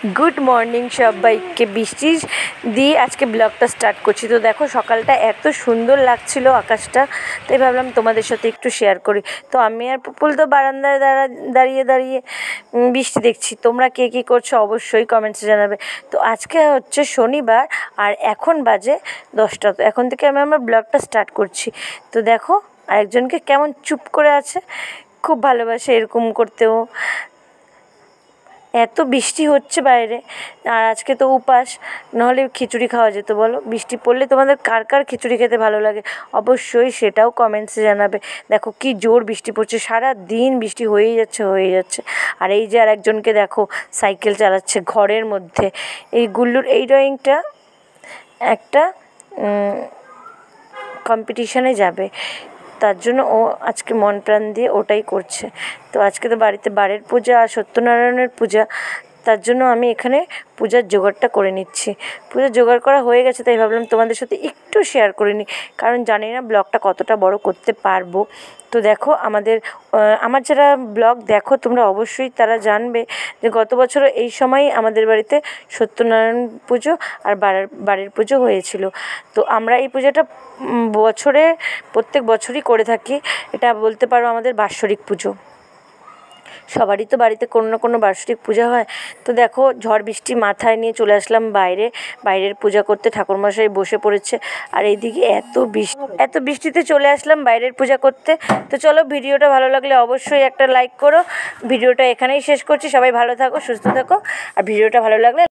Good morning सबाइके बृष्टि दिए आज के ब्लगटा स्टार्ट करछि। तो देखो सकालटा एत सुंदर लागछिलो आकाशटा, ताई भाबलाम तोमादेर साथे एकटु शेयर करी। तो आमी आर पुपुल तो बारान्दाय दाঁড়িয়ে दाঁড়িয়ে बृष्टि देखछि। तोमरा के कि करछो अवश्यई कमेंट्से जानाबे। तो आजके हच्छे शनिवार और एखन बाजे 10टा। तो एखन थेके आमी आमार ब्लगटा स्टार्ट करछि। तो देखो आरेकजनके केमन चुप करे आछे, खूब भालोबाशे एरकम करतेओ। एत बृष्टि होच्छे बाइरे और आज के तो उपास, नाहले खिचुड़ी खावा जेत। बोलो बृष्टि पड़ले तोमादेर कार कार खिचुड़ी खेते भालो लागे अवश्यई सेटाओ कमेंट्से जानाबे। देखो कि जोर बृष्टि पड़छे, सारा दिन बृष्टि हয়েই যাচ্ছে। আর এই যে আরেকজনকে দেখো সাইকেল চালাচ্ছে ঘরের মধ্যে। এই গুল্লুর এই ড্রয়িংটা একটা কম্পিটিশনে যাবে, তার জন্য ও আজকে মন প্রাণ দিয়ে ওটাই করছে। তো আজকে তো বাড়িতে বারের পূজা আর সত্যনারায়ণের পূজা, তার জন্য আমি এখানে পূজার জোগাড়টা করে নিচ্ছি। পূজার জোগাড় করা হয়ে গেছে, তাই ভাবলাম তোমাদের সাথে একটু শেয়ার করে নিই, কারণ জানি না ব্লগটা কতটা বড় করতে পারবো। তো দেখো আমার যারা ব্লগ দেখো তোমরা অবশ্যই তারা জানবে যে গত বছরও এই সময়ই আমাদের বাড়িতে সত্যনারায়ণ পুজো আর বারের পুজো হয়েছিল। তো আমরা এই পূজাটা বছরে প্রত্যেক বছরই করে থাকি। এটা বলতে পারো আমাদের বাৎসরিক পুজো। সবারই তো বাড়িতে কোনো না কোনো বার্ষিক পূজা হয়। তো দেখো ঝড় বৃষ্টি মাথায় নিয়ে চলে আসলাম বাইরের পূজা করতে। ঠাকুরমশাই বসে পড়েছে আর এইদিকে এত বৃষ্টিতে চলে আসলাম বাইরের পূজা করতে। তো চলো ভিডিওটা ভালো লাগলে অবশ্যই একটা লাইক করো। ভিডিওটা এখানেই শেষ করছি। সবাই ভালো থাকো, সুস্থ থাকো, আর ভিডিওটা ভালো লাগলে